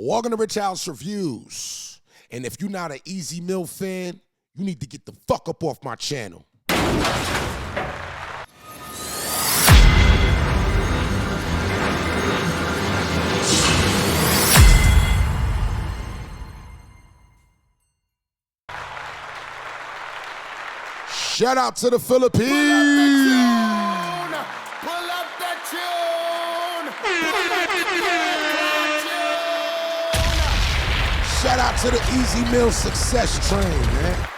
Welcome to Rich House Reviews. And if you're not an Easy Mill fan, you need to get the fuck up off my channel. Shout out to the Philippines. Pull up the tune. Shout out to the Easy Mill success train, man.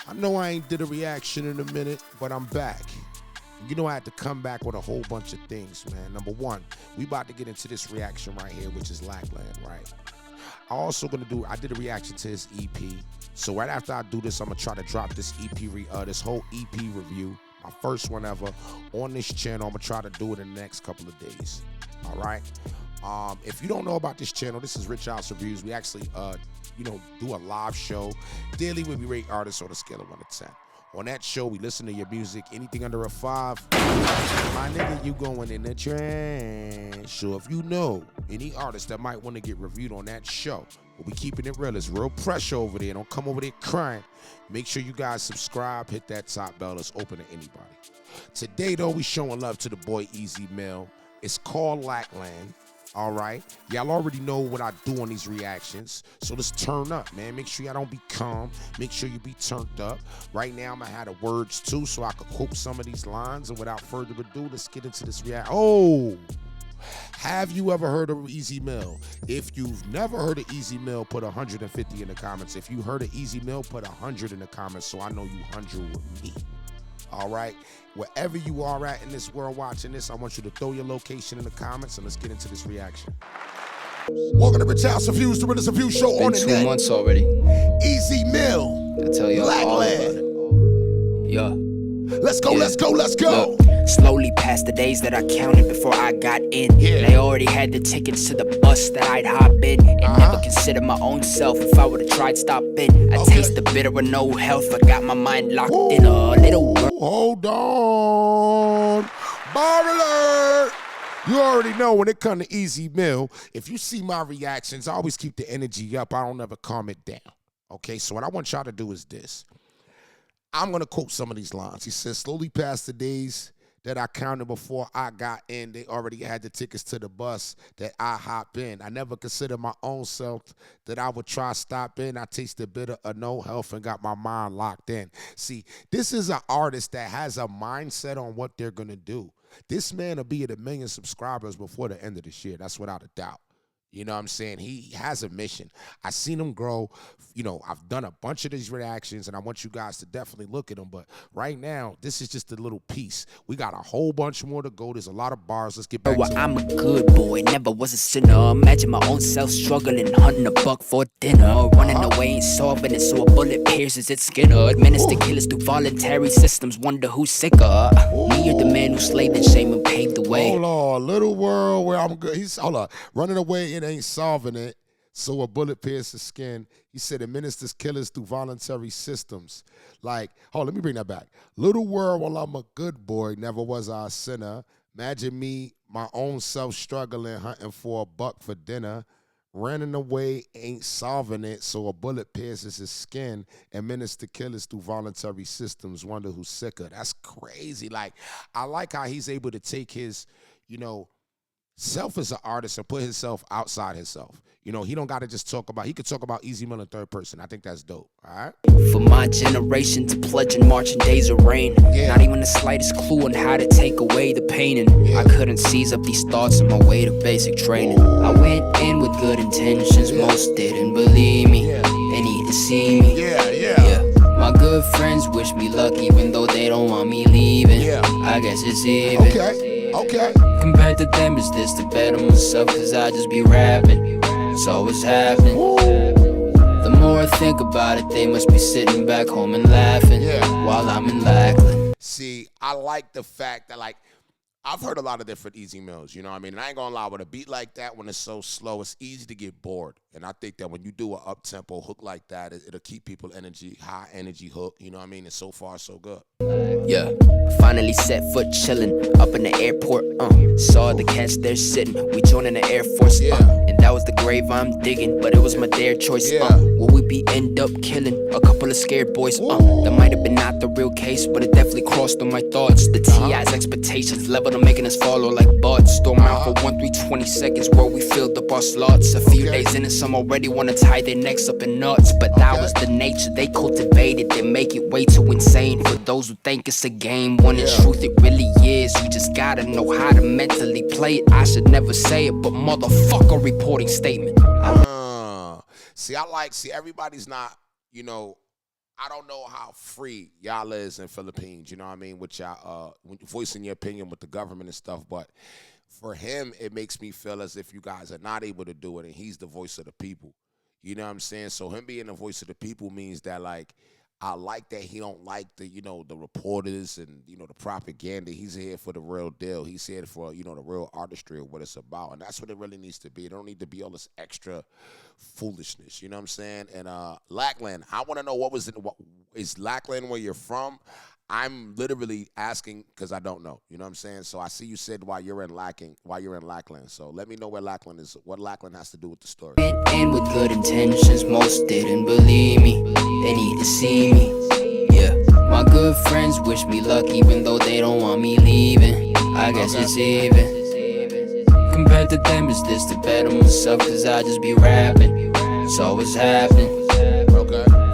I know I ain't did a reaction in a minute, but I'm back. You know I had to come back with a whole bunch of things, man. Number one, we about to get into this reaction right here, which is Lackland, right? I did a reaction to his EP. So right after I do this, I'm gonna try to drop this this whole EP review, my first one ever, on this channel. I'm gonna try to do it in the next couple of days. All right. If you don't know about this channel, this is Rich House Reviews. We actually, do a live show daily where we rate artists on a scale of 1 to 10. On that show, we listen to your music. Anything under a 5, my nigga, you going in the trash. So if you know any artist that might want to get reviewed on that show, we'll be keeping it real. It's real pressure over there. Don't come over there crying. Make sure you guys subscribe, hit that top bell. It's open to anybody. Today, though, we showing love to the boy Easy Mill. It's called Lackland. All right, y'all already know what I do on these reactions, so let's turn up, man. Make sure y'all don't be calm. Make sure you be turned up. Right now, I'm gonna have the words too, so I could quote some of these lines. And without further ado, let's get into this reaction. Oh, have you ever heard of Easy Mill? If you've never heard of Easy Mill, put 150 in the comments. If you heard of Easy Mill, put 100 in the comments, so I know you 100 with me. All right, wherever you are at in this world watching this, I want you to throw your location in the comments and let's get into this reaction. Welcome to Rich House Reviews, the Realest Review show on the net. Been 2 months already. Easy Mill. I tell y'all all about Lackland. it. Yeah. Let's go, let's go, let's go. Look, slowly past the days that I counted before I got in. Yeah. They already had the tickets to the bus that I'd hop in. And never consider my own self if I would've tried stopping. I taste the bitter with no health. I got my mind locked in a little world. Hold on. Bar alert. You already know when it comes to Easy Mill, if you see my reactions, I always keep the energy up. I don't ever calm it down. Okay, so what I want y'all to do is this. I'm going to quote some of these lines. He says, slowly past the days that I counted before I got in. They already had the tickets to the bus that I hop in. I never considered my own self that I would try stop in. I tasted bitter of no health and got my mind locked in. See, this is an artist that has a mindset on what they're going to do. This man will be at 1 million subscribers before the end of this year. That's without a doubt. You know what I'm saying? He has a mission. I've seen him grow. You know, I've done a bunch of these reactions, and I want you guys to definitely look at them. But right now, this is just a little piece. We got a whole bunch more to go. There's a lot of bars. Let's get back to it. I'm a good boy, never was a sinner. Imagine my own self struggling, hunting a buck for dinner. Running away ain't solving it, so a bullet pierces its skin. Administer killers through voluntary systems. Wonder who's sicker. Me or the man who slayed and shame and paved the way. Hold on, little world where I'm good. Hold on, running away ain't solving it, so a bullet pierces skin. He said administers killers through voluntary systems. Like, let me bring that back. Little world, while I'm a good boy, never was I a sinner. Imagine me, my own self struggling, hunting for a buck for dinner. Running away ain't solving it, so a bullet pierces his skin. Administer killers through voluntary systems. Wonder who's sicker. That's crazy. Like, I like how he's able to take his, self as an artist and put himself outside himself. You know, he don't got to just talk about, he could talk about Easy Mill in third person. I think that's dope, all right? For my generation to pledge in marching days of rain. Not even the slightest clue on how to take away the pain. And I couldn't seize up these thoughts on my way to basic training. I went in with good intentions, most didn't believe me. They need to see me. My good friends wish me luck even though they don't want me leaving. I guess it's even. Okay. Compared to them, is this to better myself? Cause I just be rapping. So it's happening. The more I think about it, they must be sitting back home and laughing while I'm in Lackland. See, I like the fact that, like, I've heard a lot of different Easy Mills, you know what I mean? And I ain't gonna lie, with a beat like that, when it's so slow, it's easy to get bored. And I think that when you do an up-tempo hook like that, it'll keep people high energy hook, you know what I mean? And so far, so good. Yeah, finally set foot chillin' up in the airport. Saw the cats there sitting. We joining the Air Force. And that was the grave I'm digging, but it was my dare choice. Will we be end up killing a couple of scared boys? That might have been not the real case, but it definitely crossed on my thoughts. The TI's expectations leveled on making us follow like buds. Storm out for 1-3-20 seconds where we filled up our slots. A few days in and some already wanna tie their necks up in knots, but that was the nature they cultivated. They make it way too insane for those who think it's a game, when in truth it really is. You just gotta know how to mentally play it. I should never say it, but motherfucker, reporting statement. See, everybody's not, you know, I don't know how free y'all is in Philippines, you know what I mean, with y'all voicing your opinion with the government and stuff, but for him, it makes me feel as if you guys are not able to do it, and he's the voice of the people. You know what I'm saying? So him being the voice of the people means that, like, I like that he don't like the, you know, the reporters and, you know, the propaganda. He's here for the real deal. He's here for, you know, the real artistry of what it's about. And that's what it really needs to be. It don't need to be all this extra foolishness. You know what I'm saying? And Lackland, I want to know is Lackland where you're from? I'm literally asking because I don't know. You know what I'm saying? So I see you said while you're in Lackland. So let me know where Lackland is, what Lackland has to do with the story. Went in with good intentions, most didn't believe me. They need to see me. Yeah, my good friends wish me luck even though they don't want me leaving. I guess it's even. Compared to them, is this to better myself? Cause I just be rapping. So what's happening?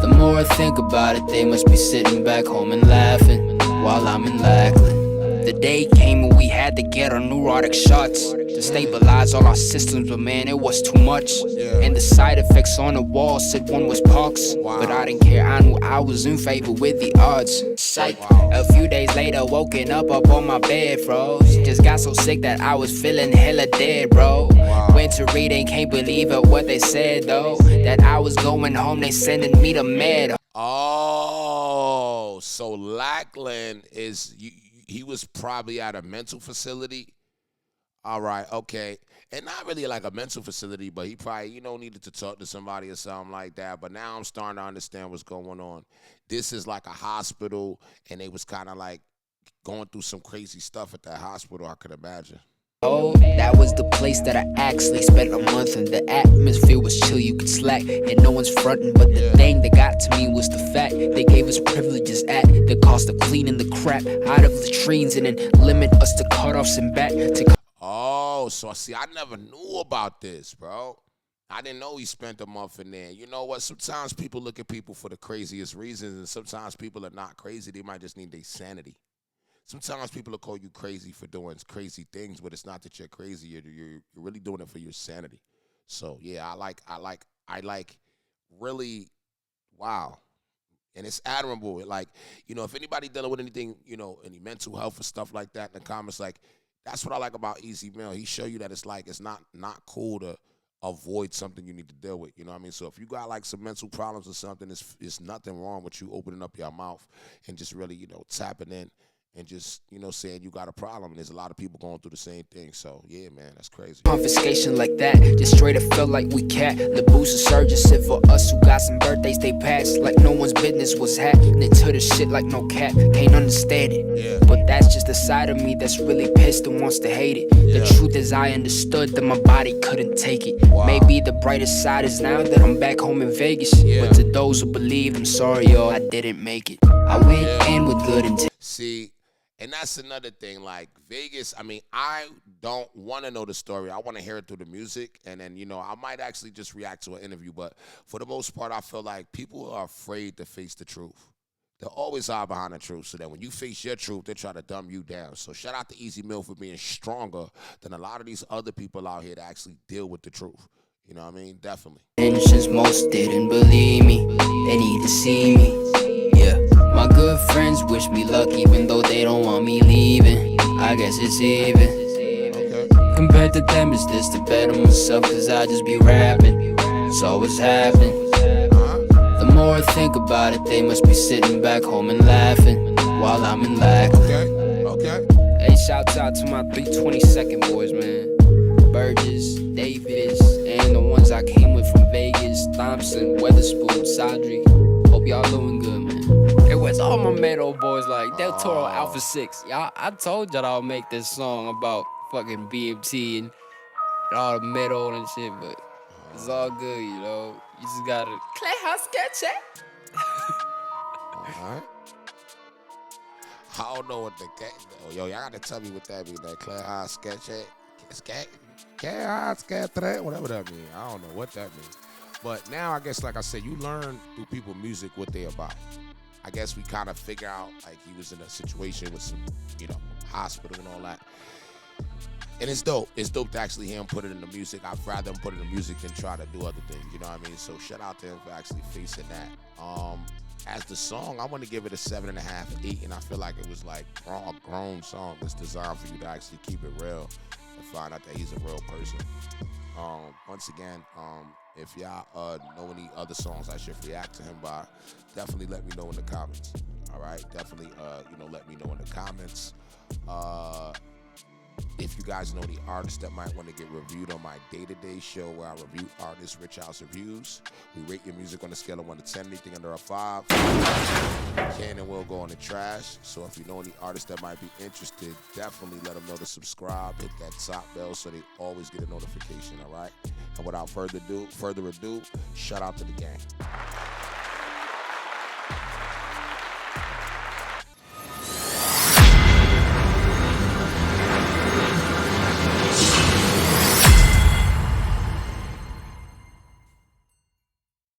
The more I think about it, they must be sitting back home and laughing while I'm in Lackland. The day came when we had to get our neurotic shots to stabilize all our systems, but man, it was too much. And the side effects on the wall said one was pox, but I didn't care. I knew I was in favor with the odds. Psych. A few days later, woken up on my bed, froze. Just got so sick that I was feeling hella dead, bro. Went to read and can't believe it what they said, though. That I was going home, they sending me to med. Oh, so Lackland he was probably at a mental facility. All right, okay. And not really like a mental facility, but he probably, you know, needed to talk to somebody or something like that. But now I'm starting to understand what's going on. This is like a hospital, and they was kind of like going through some crazy stuff at that hospital, I could imagine. Oh, that was the place that I actually spent a month in. The atmosphere was chill, you could slack, and no one's frontin'. But the thing that got to me was the fact they gave us privileges at the cost of cleaning the crap out of latrines and then limit us to cutoffs and back to. Oh, so see, I never knew about this, bro. I didn't know he spent a month in there. You know what? Sometimes people look at people for the craziest reasons, and sometimes people are not crazy. They might just need their sanity. Sometimes people will call you crazy for doing crazy things, but it's not that you're crazy. You're really doing it for your sanity. So yeah, I like really, wow. And it's admirable. Like, you know, if anybody dealing with anything, you know, any mental health or stuff like that in the comments, like, that's what I like about Easy Mail. He show you that it's like, it's not cool to avoid something you need to deal with. You know what I mean? So if you got like some mental problems or something, it's nothing wrong with you opening up your mouth and just really, you know, tapping in. And just, you know, saying you got a problem. And there's a lot of people going through the same thing. So, yeah, man, that's crazy. Confiscation like that, just straight up felt like we cat. The boost of surges sit for us who got some birthdays they passed. Like no one's business was happening to the shit like no cap. Can't understand it. But that's just the side of me that's really pissed and wants to hate it. The truth is I understood that my body couldn't take it. Maybe the brightest side is now that I'm back home in Vegas. But to those who believe, I'm sorry, y'all, I didn't make it. I went in with good intent. See, and that's another thing, like Vegas, I mean, I don't want to know the story. I want to hear it through the music, and then, you know, I might actually just react to an interview, but for the most part, I feel like people are afraid to face the truth. They're always are behind the truth, so that when you face your truth, they try to dumb you down. So shout out to Easy Mill for being stronger than a lot of these other people out here that actually deal with the truth. You know what I mean? Definitely. Intentions, most didn't believe me. They need to see me. Yeah. My good friends wish me luck even though they don't want me leaving. I guess it's even. Compared to them, is this to better myself? Cause I just be rapping. So what's happening? The more I think about it, they must be sitting back home and laughing while I'm in Lackland. Hey, shouts out to my 322nd boys, man. Burgess, Davis, and the ones I came with from Vegas, Thompson, Weatherspoon, Sadri. Hope y'all doing good, man. Hey, where's all my Meadow boys like? Del Toro, Alpha 6. Y'all, I told y'all I'll make this song about fucking BMT and all the metal and shit, but it's all good, you know. You just gotta play how sketch it. Alright. I don't know what the yo, y'all gotta tell me what that means. That clear high sketch it. Whatever that means. I don't know what that means. But now I guess, like I said, you learn through people's music what they about. I guess we kind of figure out, like, he was in a situation with some, hospital and all that. And it's dope. It's dope to actually hear him put it in the music. I'd rather him put it in the music than try to do other things. You know what I mean? So shout out to him for actually facing that. As the song, I want to give it a 7.5, 8, and I feel like it was like a grown song that's designed for you to actually keep it real and find out that he's a real person. Once again, if y'all know any other songs I should react to him by, definitely let me know in the comments. All right, definitely, let me know in the comments. If you guys know any artists that might want to get reviewed on my day-to-day show where I review artists, Rich House Reviews, we rate your music on a scale of 1 to 10, anything under a 5 can and will go in the trash. So if you know any artists that might be interested, definitely let them know to subscribe, hit that top bell so they always get a notification, all right? And without further ado, shout out to the gang.